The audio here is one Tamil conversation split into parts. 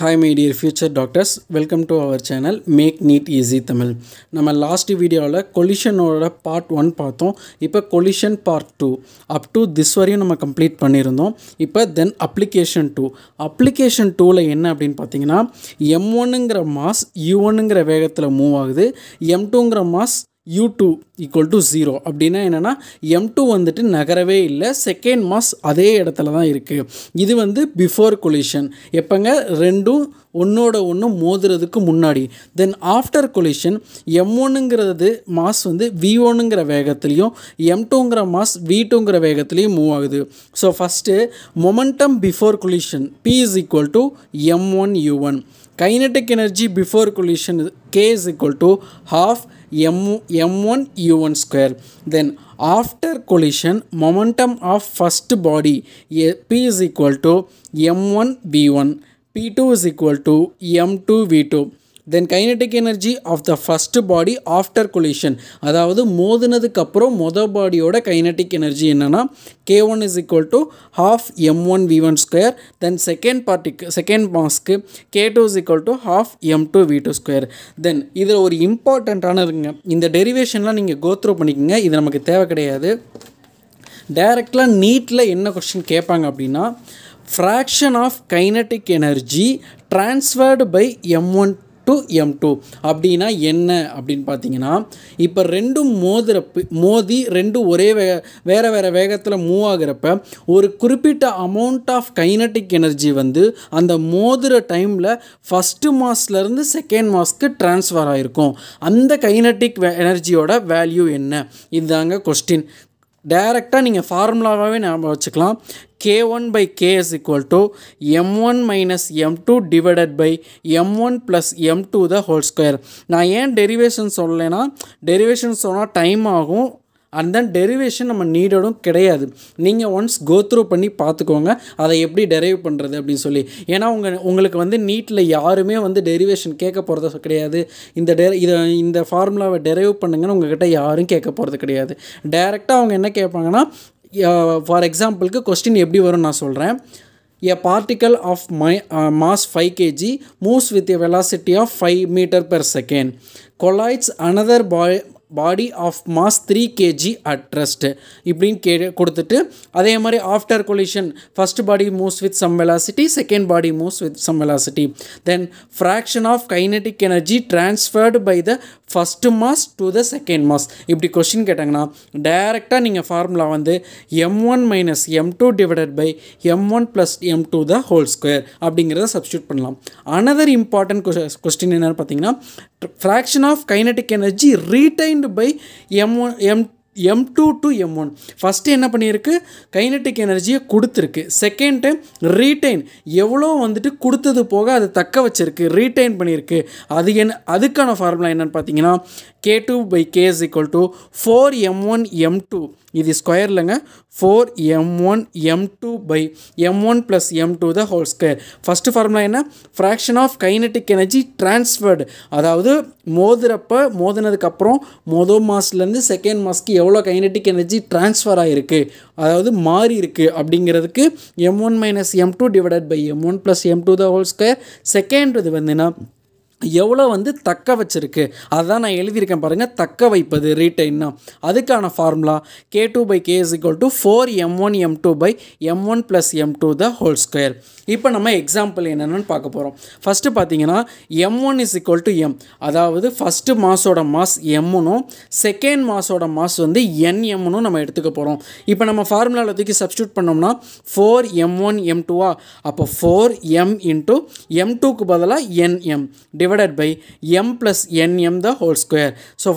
Hi my dear future doctors, welcome to our channel Make Neat Easy Tamil. நம்ம லாஸ்ட் வீடியோவில் கொலிஷனோட பார்ட் 1 பார்த்தோம். இப்போ collision part 2 up to this வரையும் நம்ம கம்ப்ளீட் பண்ணியிருந்தோம். இப்போ தென் அப்ளிகேஷன் 2ல என்ன அப்படின்னு பார்த்தீங்கன்னா M1ங்கிற மாஸ் U1ங்கிற வேகத்தில் மூவ் ஆகுது. M2ங்கிற மாஸ் U2 ஈக்குவல் டு 0 அப்படின்னா என்னென்னா M2 வந்துட்டு நகரவே இல்லை, செகண்ட் மாஸ் அதே இடத்துல தான் இருக்குது. இது வந்து பிஃபோர் கொலிஷன், எப்போங்க ரெண்டும் ஒன்றோட ஒன்று மோதுறதுக்கு முன்னாடி. தென் ஆஃப்டர் கொலிஷன் M1ங்கிறது மாஸ் வந்து V1ங்கிற வேகத்துலேயும் M2ங்கிற மாஸ் V2ங்கிற வேகத்துலேயும் மூவ் ஆகுது. So first momentum before collision P is equal to M1 U1. Kinetic energy before collision K is equal to half M1 U1 square. Then after collision momentum of first body P is equal to M1 V1. P2 is equal to M2 V2. Then kinetic energy of the first body after collision, அதாவது மோதினதுக்கு அப்புறம் மொதல் பாடியோட கைனடிக் எனர்ஜி என்னன்னா K1 is equal to half M1 V1 square. Then second mask K2 is equal to half M2 V2 square. Then இதில் ஒரு இம்பார்ட்டண்ட்டான இருக்குங்க, இந்த டெரிவேஷன்லாம் நீங்கள் கோத்ரூ பண்ணிக்கோங்க, இது நமக்கு தேவை கிடையாது. டைரெக்டாக நீட்டில் என்ன கொஸ்டின் கேட்பாங்க அப்படின்னா fraction of kinetic energy transferred by M1 to M2 அப்படின்னா என்ன அப்படின்னு பார்த்தீங்கன்னா, இப்போ ரெண்டும் மோதி ரெண்டும் வேறு வேகத்தில் மூவ் ஆகிறப்ப ஒரு குறிப்பிட்ட அமௌண்ட் ஆஃப் கைனட்டிக் எனர்ஜி வந்து அந்த மோதுகிற டைமில் ஃபஸ்ட்டு மாஸ்லேருந்து செகண்ட் மாஸ்க்கு ட்ரான்ஸ்ஃபர் ஆகிருக்கும். அந்த கைனட்டிக் எனர்ஜியோட வேல்யூ என்ன, இதுதாங்க கொஸ்டின். டைரெக்டாக நீங்கள் ஃபார்முலாவாகவே ஞாபகம் வச்சுக்கலாம். K1 by K is equal to M1 minus M2 divided by M1 plus M2 the whole square. நான் ஏன் டெரிவேஷன் சொல்லலைன்னா, டெரிவேஷன் சொன்னால் டைம் ஆகும், அண்ட் தென் டெரிவேஷன் நம்ம நீடடும் கிடையாது. நீங்கள் ஒன்ஸ் கோத்ரூ பண்ணி பார்த்துக்கோங்க அதை எப்படி டெரைவ் பண்ணுறது அப்படின்னு சொல்லி. ஏன்னா உங்களுக்கு வந்து நீட்டில் யாருமே வந்து டெரிவேஷன் கேட்க போகிறது கிடையாது. இந்த ஃபார்முலாவை டெரைவ் பண்ணுங்கன்னு உங்கள்கிட்ட யாரும் கேட்க போகிறது கிடையாது. டைரெக்டாக அவங்க என்ன கேட்பாங்கன்னா, ஃபார் எக்ஸாம்பிளுக்கு கொஸ்டின் எப்படி வரும்னு நான் சொல்கிறேன். A particle of mass 5 kg moves with a velocity of 5 meter per second, collides another body of mass 3 kg at rest இப்படின்னு கொடுத்துட்டு, அதே மாதிரி after collision first body moves with some velocity, second body moves with some velocity. Then fraction of kinetic energy transferred by the first mass to the second mass. இப்படி கொஸ்டின் கேட்டாங்கன்னா டைரெக்டாக நீங்கள் ஃபார்முலா வந்து M1 minus M2 divided by M1 plus M2 the whole square அப்படிங்கிறத சப்ஸ்டியூட் பண்ணலாம். அனதர் இம்பார்ட்டன்ட் கொஸ்டின் என்னென்னு பார்த்தீங்கன்னா, fraction of kinetic energy retained by M2 to M1. First என்ன பண்ணியிருக்கு, கைனட்டிக் எனர்ஜியை கொடுத்துருக்கு. செகண்ட் டைம் ரீட்டைன் எவ்வளோ வந்துட்டு கொடுத்தது போக அது தக்க வச்சிருக்கு, ரீட்டைன் பண்ணியிருக்கு. அதுக்கான ஃபார்முலா என்னென்னு பார்த்தீங்கன்னா K2 by K is equal to 4M1 M2, இது ஸ்கொயர்லங்க, 4M1 M2 by M1 plus M2 the whole square. First formula என்ன, fraction of kinetic energy transferred, அதாவது மோதினதுக்கப்புறம் மொதல் மாஸ்லேருந்து செகண்ட் மாஸ்க்கு எவ்வளோ கைனட்டிக் எனர்ஜி டிரான்ஸ்ஃபர் ஆகிருக்கு, அதாவது மாறி இருக்குது அப்படிங்கிறதுக்கு M1 minus M2 divided by M1 plus M2 the whole square. Second இது வந்துன்னா எவ்வளோ வந்து தக்க வச்சிருக்கு, அதுதான் நான் எழுதியிருக்கேன் பாருங்கள், தக்க வைப்பது ரீட்டைன்னா. அதுக்கான formula K2 by K is equal to 4M1 M2 by M1 plus M2 the whole square. இப்போ நம்ம எக்ஸாம்பிள் என்னென்னு பார்க்க போகிறோம். ஃபஸ்ட்டு பார்த்தீங்கன்னா M1 is equal to M, அதாவது ஃபஸ்ட்டு மாஸோட மாஸ் M1னும் செகண்ட் மாஸோட மாஸ் வந்து NM நம்ம எடுத்துக்க போகிறோம். இப்போ நம்ம ஃபார்முலாவில் தூக்கி சப்ஸ்டியூட் பண்ணோம்னா 4M1 M2 அப்போ 4M into M2க்கு பதிலாக NM divided by M plus NM the whole square. So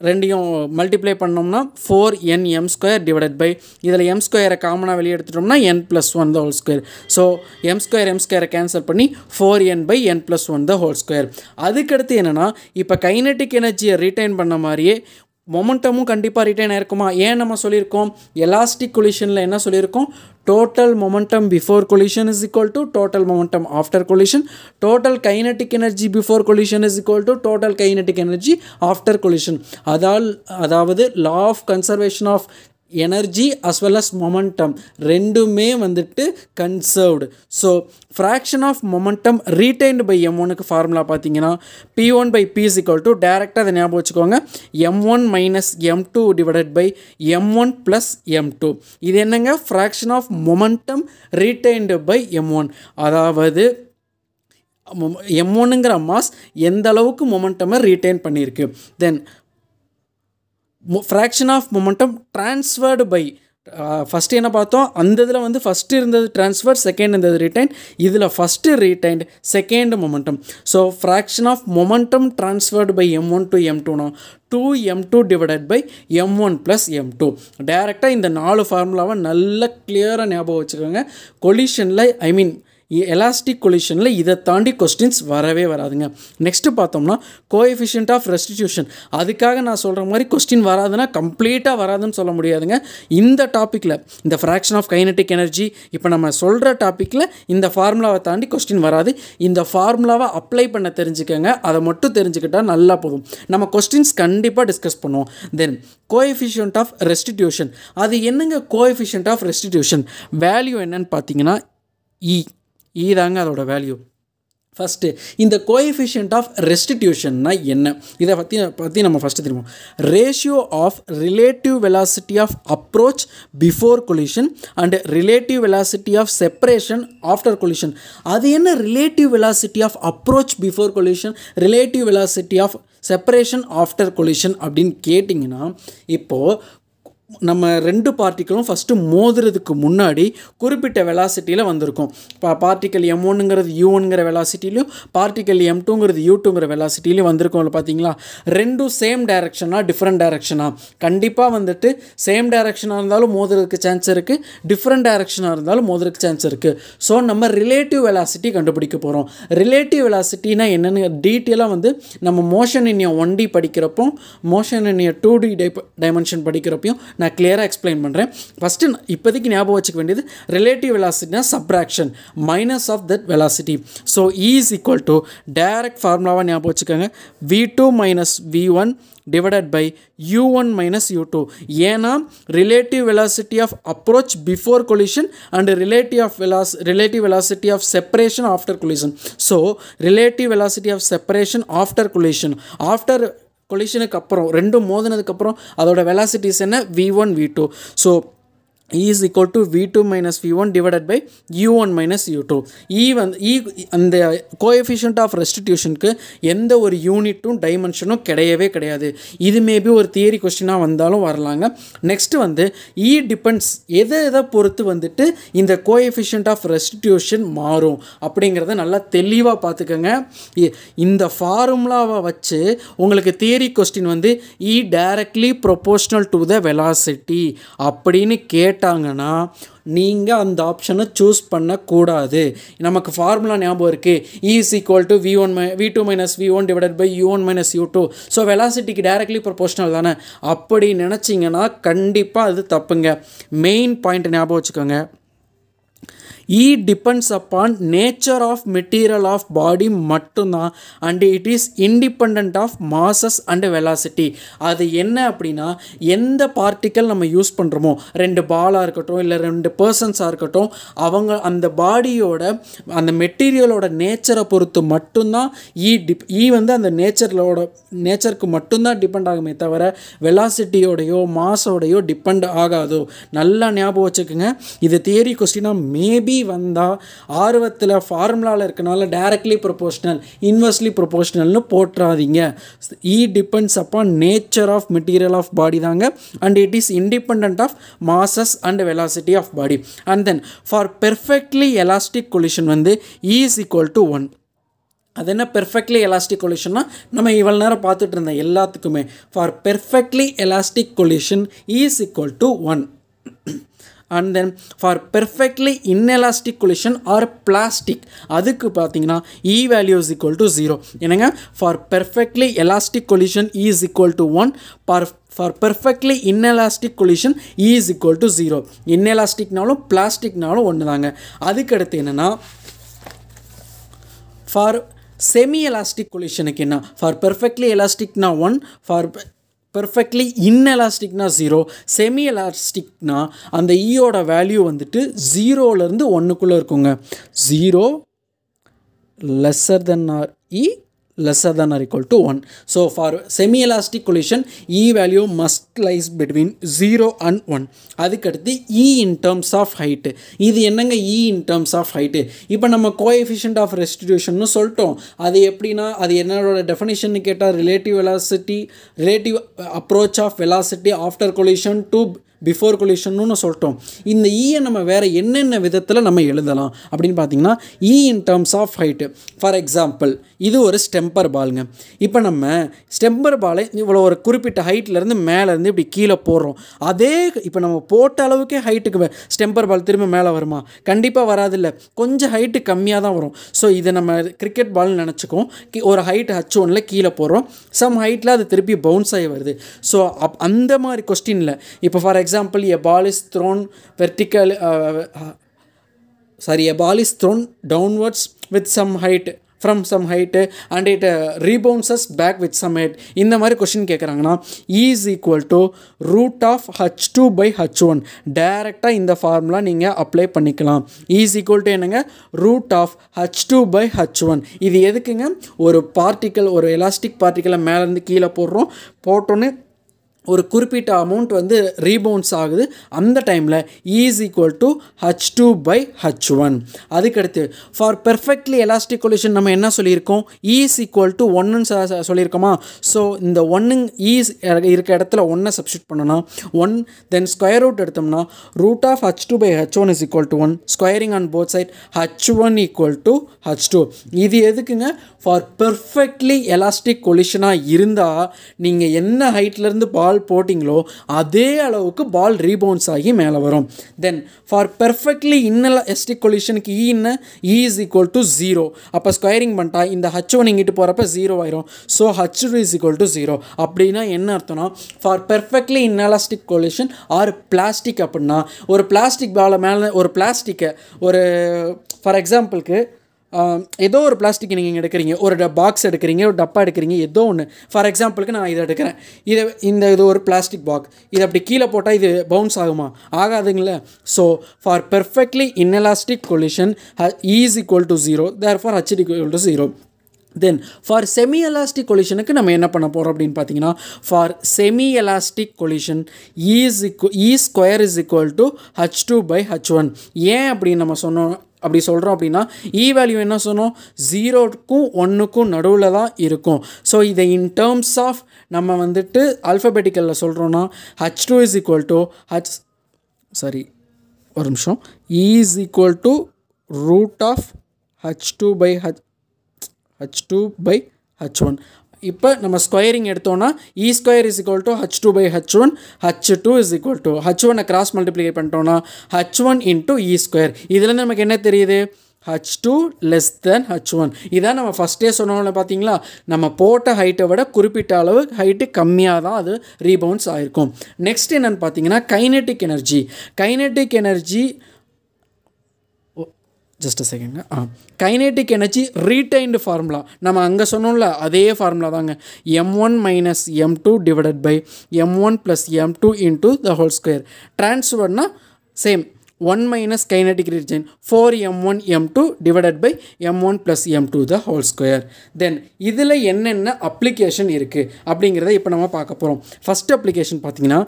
ரெண்டையும் மல்டிப்ளை பண்ணோம்னா 4NM ஸ்கொயர் டிவைடட் பை, இதில் M ஸ்கொயரை காமனாக வெளியே எடுத்துட்டோம்னா N plus 1 the whole square. So M ஸ்கொயரை கேன்சல் பண்ணி 4N by N plus 1 the whole square. அதுக்கடுத்து என்னென்னா, இப்போ கைனட்டிக் எனர்ஜியை ரீட்டைன் பண்ண மாதிரியே மொமெண்டமும் கண்டிப்பாக ரிட்டைன் ஆயிருக்குமா. ஏன் நம்ம சொல்லியிருக்கோம், எலாஸ்டிக் கொலிஷனில் என்ன சொல்லியிருக்கோம், total momentum before collision is equal to total momentum after collision, total kinetic energy before collision is equal to total kinetic energy after collision. அதாவது law of conservation of energy as well as momentum ரெண்டுமே வந்துட்டு conserved. So fraction of momentum retained by m1க்கு ஃபார்முலா பார்த்தீங்கன்னா p1 by p is equal to டேரெக்டாக அதை ஞாபகம் வச்சுக்கோங்க m1 minus m2 divided by m1 plus m2. இது என்னங்க fraction of momentum retained by m1. அதாவது m1ங்கிற மாஸ் எந்த அளவுக்கு மொமெண்டமை ரீடைன் பண்ணியிருக்கு. Then fraction of momentum transferred by first என்ன பார்த்தோம், அந்த இதில் வந்து ஃபஸ்ட்டு இருந்தது ட்ரான்ஸ்ஃபர், செகண்ட் இருந்தது ரீடைன், இதில் first retained, second momentum. So fraction of momentum transferred by m1 to m2னா 2m2 divided by m1 plus m2. டேரெக்டாக இந்த 4 ஃபார்முலாவை நல்லா கிளியராக ஞாபகம் வச்சுக்கோங்க. கொலிஷனில் எலாஸ்டிக் கொலிஷனில் இதை தாண்டி கொஸ்டின்ஸ் வரவே வராதுங்க. நெக்ஸ்ட்டு பார்த்தோம்னா கோஎஃபிஷியன்ட் ஆஃப் ரெஸ்டிடியூஷன். அதுக்காக நான் சொல்கிற மாதிரி கொஸ்டின் வராதுன்னா கம்ப்ளீட்டாக வராதுன்னு சொல்ல முடியாதுங்க. இந்த டாப்பிக்கில் இந்த ஃப்ராக்ஷன் ஆஃப் கைனட்டிக் எனர்ஜி இப்போ நம்ம சொல்கிற டாப்பிக்கில் இந்த ஃபார்முலாவை தாண்டி கொஸ்டின் வராது. இந்த ஃபார்முலாவை அப்ளை பண்ண தெரிஞ்சுக்கங்க, அதை மட்டும் தெரிஞ்சுக்கிட்டால் நல்லா போதும். நம்ம கொஸ்டின்ஸ் கண்டிப்பாக டிஸ்கஸ் பண்ணுவோம். தென் கோஎஃபிஷியன்ட் ஆஃப் ரெஸ்டிடியூஷன். அது என்னங்க கோஎஃபிஷியன்ட் ஆஃப் ரெஸ்டிடியூஷன்? வேல்யூ என்னன்னு பார்த்தீங்கன்னா தாங்க அதோட வேல்யூ. ஃபஸ்ட்டு இந்த கோஎஃபிஷியன்ட் ஆஃப் ரெஸ்டிடியூஷன்னா என்ன, இதை பற்றி நம்ம ஃபஸ்ட்டு தெரியுமோ. Ratio of relative velocity of approach before collision and relative velocity of separation after collision. அது என்ன relative velocity of approach before collision, relative velocity of separation after collision அப்படின்னு கேட்டிங்கன்னா, இப்போது நம்ம ரெண்டு பார்ட்டிகளும் ஃபஸ்ட்டு மோதுறதுக்கு முன்னாடி குறிப்பிட்ட வெலாசிட்டியில் வந்திருக்கும். இப்போ பார்ட்டிக்கல் m1ங்கிறது u1ங்கிற வெலாசிட்டிலையும் பார்ட்டிக்கல் m2ங்கிறது u2ங்கிற வெலாசிட்டிலையும் வந்திருக்கோம்ல பார்த்தீங்களா. ரெண்டும் சேம் டைரக்ஷனாக டிஃப்ரெண்ட் டைரக்ஷனாக? கண்டிப்பாக வந்துட்டு சேம் டைரக்ஷனாக இருந்தாலும் மோதுறதுக்கு சான்ஸ் இருக்குது, டிஃப்ரெண்ட் டைரக்ஷனாக இருந்தாலும் மோதுறதுக்கு சான்ஸ் இருக்குது. ஸோ நம்ம ரிலேட்டிவ் வெலாசிட்டி கண்டுபிடிக்க போகிறோம். ரிலேட்டிவ் வெலாசிட்டினா என்னென்னு டீட்டெயிலாக வந்து நம்ம மோஷன் இன் 1D படிக்கிறப்போ, மோஷன் இன் 2D டைமென்ஷன் படிக்கிறப்பையும் நான் கிளியராக எக்ஸ்பிளைன் பண்ணுறேன். ஃபஸ்ட்டு இப்போதைக்கு ஞாபகம் வச்சுக்க வேண்டியது ரிலேட்டிவ் வெலாசிட்டினா subtraction minus of that velocity. So is equal to direct ஃபார்முலாவாக ஞாபகம் வச்சுக்கோங்க v2 minus v1 divided by u1 minus u2. ஏன்னா relative velocity of approach before collision and relative velocity of separation after collision. So relative velocity of separation after collision, after கொலிஷனுக்கு அப்புறம் ரெண்டும் மோதினதுக்கப்புறம் அதோட வெலாசிட்டிஸ் என்ன, v1 v2. So is equal to v2 minus v1 divided by u1 minus u2. அந்த கோஎஃபிஷியன்ட் ஆஃப் ரெஸ்டிடியூஷனுக்கு எந்த ஒரு யூனிட்டும் டைமென்ஷனும் கிடையவே கிடையாது. இது மேபி ஒரு தியரி கொஸ்டினாக வந்தாலும் வரலாங்க. நெக்ஸ்ட்டு வந்து டிபெண்ட்ஸ் எதை பொறுத்து வந்துட்டு இந்த கோஎஃபிஷியன்ட் ஆஃப் ரெஸ்டிடியூஷன் மாறும் அப்படிங்கிறத நல்லா தெளிவாக பார்த்துக்கோங்க. இந்த ஃபார்முலாவை வச்சு உங்களுக்கு தியரி கொஸ்டின் வந்து directly proportional to the velocity அப்படின்னு கேட்டாங்கன்னா நீங்கள் அந்த ஆப்ஷனை சூஸ் பண்ணக்கூடாது. நமக்கு ஃபார்முலா ஞாபகம் இருக்குது, is equal to v2 minus v1 divided by u1 minus u2. So வெலாசிட்டிக்கு டைரக்ட்லி ப்ரொபோர்ஷனல் தானே, அப்படி நினச்சிங்கன்னா கண்டிப்பாக அது தப்புங்க. மெயின் பாயிண்ட் ஞாபகம் வச்சுக்கோங்க. depends upon nature of material of body மட்டும்தான் and it is independent of masses and velocity. அது என்ன அப்படின்னா, எந்த பார்ட்டிக்கல் நம்ம யூஸ் பண்ணுறோமோ, ரெண்டு பாலாக இருக்கட்டும் இல்லை ரெண்டு பர்சன்ஸாக இருக்கட்டும், அவங்க அந்த பாடியோட அந்த மெட்டீரியலோட நேச்சரை பொறுத்து மட்டும்தான் வந்து அந்த நேச்சருக்கு மட்டும்தான் டிபெண்ட் ஆகுமே தவிர வெலாசிட்டியோடையோ மாஸோடையோ டிபெண்ட் ஆகாதோ. நல்லா ஞாபகம் வச்சுக்கோங்க. இது தியரி கொஸ்டினாக மேபி வந்தால் ஆர்வத்தில் ஃபார்முலாவில் இருக்கனால டைரக்ட்லி ப்ரொபோர்ஷனல் இன்வெர்ஸ்லி ப்ரொபோர்ஷனல்னு போட்டுறாதீங்க. Depends upon nature of material of body தாங்க and it is independent of masses and velocity of body. And then for perfectly elastic collision வந்து இஸ் ஈக்குவல் டு 1. அது என்ன பெர்ஃபெக்ட்லி எலாஸ்டிக் கொலிஷன்னா நம்ம இவ்வளோ நேரம் பார்த்துட்டு இருந்தோம் எல்லாத்துக்குமே. For perfectly elastic collision is equal to 1. and then for perfectly inelastic collision or plastic அதுக்கு பார்த்தீங்கன்னா value is equal to 0. என்னங்க, for perfectly elastic collision is equal to 1, for perfectly inelastic collision is equal to 0. inelasticனாலும் plasticனாலும் ஒன்று தாங்க. அதுக்கு அடுத்து என்னென்னா for semi elastic collisionக்கு என்ன, for perfectly elasticனா 1, for பெர்ஃபெக்ட்லி இன்எலாஸ்டிக்னா 0, செமி எலாஸ்டிக்னா அந்த ஈயோட வேல்யூ வந்துட்டு 0லேருந்து 1க்குள்ளே இருக்குங்க. 0 lesser than or E lesser than or equal to 1. So for semi-elastic collision, E value must lies between 0 and 1. அதுக்கடுத்து E in terms of height. இது என்னங்க E in terms of height? இப்போ நம்ம coefficient of restitution சொல்லிட்டோம். அது எப்படின்னா அது என்னோட டெஃபினிஷன் கேட்டால் relative approach of velocity after collision to before கொலிஷன்னு சொல்லிட்டோம். இந்த ஈயை நம்ம வேறு என்னென்ன விதத்தில் நம்ம எழுதலாம் அப்படின்னு பார்த்தீங்கன்னா E in terms of height. For example இது ஒரு ஸ்டெம்பர் பாலுங்க. இப்போ நம்ம ஸ்டெம்பர் பாலை இவ்வளோ ஒரு குறிப்பிட்ட ஹைட்லேருந்து மேலேருந்து இப்படி கீழே போடுறோம். அதே இப்போ நம்ம போட்ட அளவுக்கே ஹைட்டுக்கு ஸ்டெம்பர் பால் திரும்ப மேலே வருமா? கண்டிப்பாக வராதில்ல, கொஞ்சம் ஹைட்டு கம்மியாக தான் வரும். ஸோ இதை நம்ம கிரிக்கெட் பால்னு நினச்சிக்கோம். ஒரு ஹைட் H1ல் கீழே போடுறோம், சம் ஹைட்டில் அது திருப்பி பவுன்ஸ் ஆகி வருது. ஸோ அந்த மாதிரி கொஸ்டினில் இப்போ for example a ball is thrown vertically a ball is thrown downwards with some height from some height and it rebounds back with some height. இந்த மாதிரி கொஸ்டின் கேட்குறாங்கன்னா E is equal to root of H2 by H1 டைரெக்டாக இந்த ஃபார்முலா நீங்கள் அப்ளை பண்ணிக்கலாம். E is equal to என்னங்க root of H2 by H1. இது எதுக்குங்க? ஒரு பார்ட்டிக்கல், ஒரு எலாஸ்டிக் பார்ட்டிக்கலை மேலேருந்து கீழே போட்டோன்னு ஒரு குறிப்பிட்ட அமௌண்ட் வந்து ரீபவுன்ஸ் ஆகுது. அந்த டைமில் E is equal to H2 by H1. அதுக்கடுத்து ஃபார் பெர்ஃபெக்ட்லி எலாஸ்டிக் கொலிஷன் நம்ம என்ன சொல்லியிருக்கோம்? E is equal to 1ன்னு சொல்லியிருக்கோமா? ஸோ இந்த 1 E இருக்க இடத்துல 1 சப்ஸ்டியூட் பண்ணோன்னா 1 தென் ஸ்கொயர் ரூட் எடுத்தோம்னா root of H2 by H1 is equal to 1. Squaring on both side H1 equal to H2. இது எதுக்குங்க? ஃபார் பெர்ஃபெக்ட்லி எலாஸ்டிக் கொலிஷனாக இருந்தால் நீங்கள் என்ன ஹைட்லேருந்து பால் போட்டிங்களோ அதே அளவுக்கு பால் ரீபவுன்ஸ் ஆகி மேலே வரும். தென் ஃபார் பெர்ஃபெக்ட்லி இன்எலாஸ்டிக் கொலிஷனுக்கு E is equal to 0. அப்போ ஸ்கொயரிங் பண்ணிட்டா இந்த H1 இங்கிட்டு போகிறப்ப 0 ஆயிரும். So H2 is equal to 0. அப்படின்னா என்ன அர்த்தம்னா for perfectly inelastic collision or plastic அப்படின்னா ஒரு பிளாஸ்டிக் பாலை மேலே ஒரு பிளாஸ்டிக்கை ஒரு ஃபார் எக்ஸாம்பிளுக்கு ஏதோ ஒரு பிளாஸ்டிக் நீங்கள் எடுக்கிறீங்க, ஒரு பாக்ஸ் எடுக்கிறீங்க, ஒரு டப்பா எடுக்கிறீங்க, ஏதோ ஒன்று. ஃபார் எக்ஸாம்பிளுக்கு நான் இதை எடுக்கிறேன். இது ஒரு பிளாஸ்டிக் பாக்ஸ். இதை அப்படி கீழே போட்டால் இது பவுன்ஸ் ஆகுமா? ஆகாதுங்களே. So for perfectly inelastic collision E is equal to 0, therefore H is equal to 0. Then for semi elastic கொலிஷனுக்கு நம்ம என்ன பண்ண போகிறோம் அப்படின்னு பார்த்தீங்கன்னா for semi elastic collision E square is equal to H2 by H1. ஏன் அப்படின்னு நம்ம அப்படி சொல்கிறோம் அப்படின்னா E வேல்யூ என்ன சொன்னோம்? 0க்கும் 1க்கும் நடுவில் தான் இருக்கும். ஸோ இதை இன் டேர்ம்ஸ் ஆஃப் நம்ம வந்துட்டு ஆல்ஃபபெட்டிக்கலில் சொல்கிறோன்னா H2 is equal to ஒரு நிமிஷம் E is equal to root of H2 by H1. இப்போ நம்ம ஸ்கொயரிங் எடுத்தோன்னா E square is equal to H2 by H1, H2 is equal to H1 cross multiply பண்ணிட்டோன்னா H1 into E ஸ்கொயர். இதில் நமக்கு என்ன தெரியுது? H2 less than H1. இதான் நம்ம ஃபஸ்ட்டே சொன்னோம்ல பார்த்தீங்களா, நம்ம போட்ட ஹைட்டை விட குறிப்பிட்ட அளவு ஹைட்டு கம்மியாக தான் அது ரீபவுன்ஸ் ஆகிருக்கும். நெக்ஸ்ட் என்னென்னு பார்த்தீங்கன்னா kinetic energy just second. Kinetic energy retained formula நம்ம அங்கே சொன்னோம்ல அதே ஃபார்முலா தாங்க. m1 minus m2 divided by m1 plus m2 into the whole square. ட்ரான்ஸ்ஃபர்னா same 1 minus kinetic region 4m1 m2 divided by m1 plus m2 the whole square. Then இதில் என்னென்ன அப்ளிகேஷன் இருக்குது அப்படிங்கிறத இப்போ நம்ம பார்க்க போகிறோம். ஃபஸ்ட் அப்ளிகேஷன் பார்த்தீங்கன்னா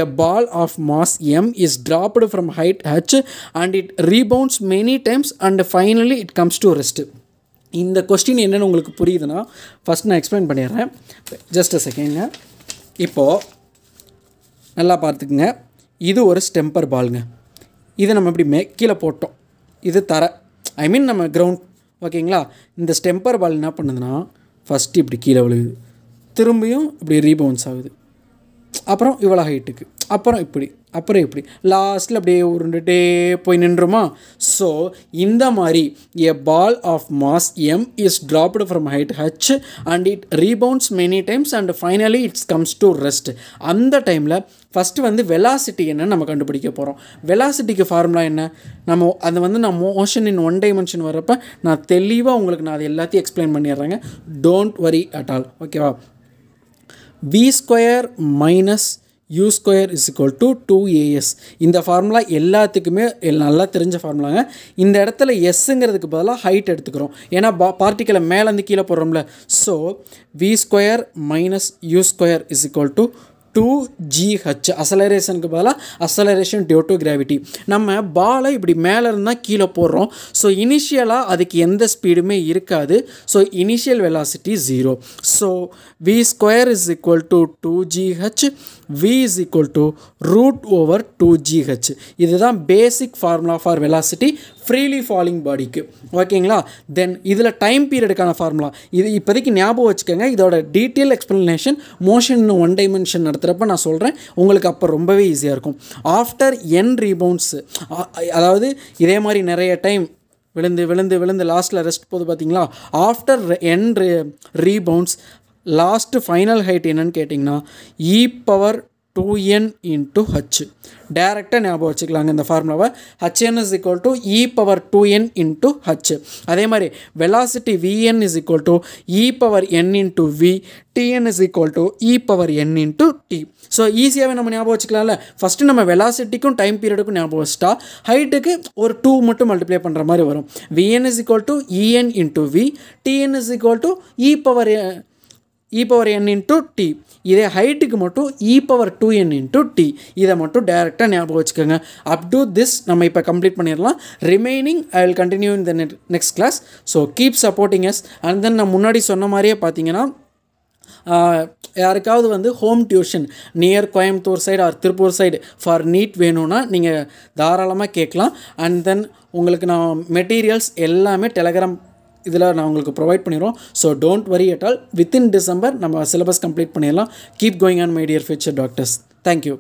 a ball of mass m is dropped from height h and it rebounds many times and finally it comes to rest. இந்த கொஸ்டின் என்னென்னு உங்களுக்கு புரியுதுன்னா ஃபஸ்ட் நான் எக்ஸ்பிளைன் பண்ணிடுறேன். ஜஸ்ட் அ செகண்ட்ங்க. இப்போது நல்லா பார்த்துக்குங்க. இது ஒரு ஸ்டெம்பர் பாலுங்க. இதை நம்ம இப்படி கீழே போட்டோம். இது நம்ம கிரவுண்ட் ஓகேங்களா. இந்த ஸ்டெம்பர் பால் என்ன பண்ணுதுன்னா ஃபஸ்ட்டு இப்படி கீழே விழுகுது, திரும்பியும் இப்படி ரீபவுன்ஸ் ஆகுது, அப்புறம் இவ்வளோ ஹைட்டுக்கு, அப்புறம் இப்படி லாஸ்ட்டில் அப்படியே உருண்டுட்டே போய் நின்றுமா. ஸோ இந்த மாதிரி a ball of mass m is dropped from height h and it rebounds many times and finally it comes to rest. அந்த டைமில் ஃபஸ்ட்டு வெலாசிட்டி என்னன்னு நம்ம கண்டுபிடிக்க போகிறோம். வெலாசிட்டிக்கு ஃபார்முலா என்ன? நான் மோஷன் இன் 1 dimension வர்றப்போ நான் தெளிவாக உங்களுக்கு அது எல்லாத்தையும் எக்ஸ்பிளைன் பண்ணிடுறேங்க. Don't worry at all. ஓகேவா? v square minus u square is equal to 2as. இந்த ஃபார்முலா எல்லாத்துக்குமே நல்லா தெரிஞ்ச ஃபார்முலாங்க. இந்த இடத்துல எஸ்ஸுங்கிறதுக்கு பதிலாக ஹைட் எடுத்துக்கிறோம், ஏன்னா பார்ட்டிக்கலை மேலேருந்து கீழே போடுறோம்ல. So v square minus u square is equal to 2gh. அசலரேஷனுக்கு பதிலாக அசலரேஷன் டியூ டு கிராவிட்டி. நம்ம பாலை இப்படி மேலே இருந்தால் கீழே போடுறோம். ஸோ இனிஷியலாக அதுக்கு எந்த ஸ்பீடுமே இருக்காது. So initial velocity 0. So v square is equal to 2gh, v is equal to root over 2gh. இதுதான் basic formula for velocity freely falling பாடிக்கு. ஓகேங்களா? தென் இதில் டைம் பீரியடுக்கான ஃபார்முலா இது இப்போதைக்கு ஞாபகம் வச்சுக்கோங்க. இதோட detail explanation motion one dimension நடத்துகிறப்ப நான் சொல்கிறேன், உங்களுக்கு அப்போ ரொம்பவே ஈஸியாக இருக்கும். ஆஃப்டர் n ரீபவுண்ட்ஸ், அதாவது இதே மாதிரி நிறைய டைம் விழுந்து விழுந்து விழுந்து லாஸ்ட்டில் ரெஸ்ட் போது பார்த்தீங்களா, after n rebounds last final height என்னன்னு கேட்டிங்கன்னா e⁻2n into h. டேரெக்டாக ஞாபகம் வச்சுக்கலாங்க இந்த ஃபார்முலாவை. hn is equal to e⁻2n into h. அதே மாதிரி velocity vn is equal to e⁻n into v, tn is equal to e⁻n into t. So ஈஸியாகவே நம்ம ஞாபகம் வச்சுக்கலாம்ல. ஃபஸ்ட்டு நம்ம வெலாசிட்டிக்கும் டைம் பீரியடுக்கும் ஞாபகம் வச்சுட்டா ஹைட்டுக்கு ஒரு 2 மட்டும் மல்டிப்ளை பண்ணுற மாதிரி வரும். vn is equal to en into v, tn is equal to e⁻n into t. இதே ஹைட்டுக்கு மட்டும் e⁻2n into t. இதை மட்டும் டேரெக்டாக ஞாபகம் வச்சுக்கோங்க. அப் டு திஸ் நம்ம இப்போ கம்ப்ளீட் பண்ணிடலாம். Remaining I will continue in the next class. So keep supporting us. And then நான் முன்னாடி சொன்ன மாதிரியே பார்த்தீங்கன்னா யாருக்காவது வந்து home tuition near Coimbatore side or Tiruppur side for need வேணும்னா நீங்கள் தாராளமாக கேட்கலாம். அண்ட் தென் உங்களுக்கு நான் மெட்டீரியல்ஸ் எல்லாமே டெலகிராம் இதில் நான் உங்களுக்கு ப்ரொவைட் பண்ணிடுறோம். So don't worry at all. Within December நம்ம சிலபஸ் கம்ப்ளீட் பண்ணிடலாம். Keep going on my dear future doctors. Thank you.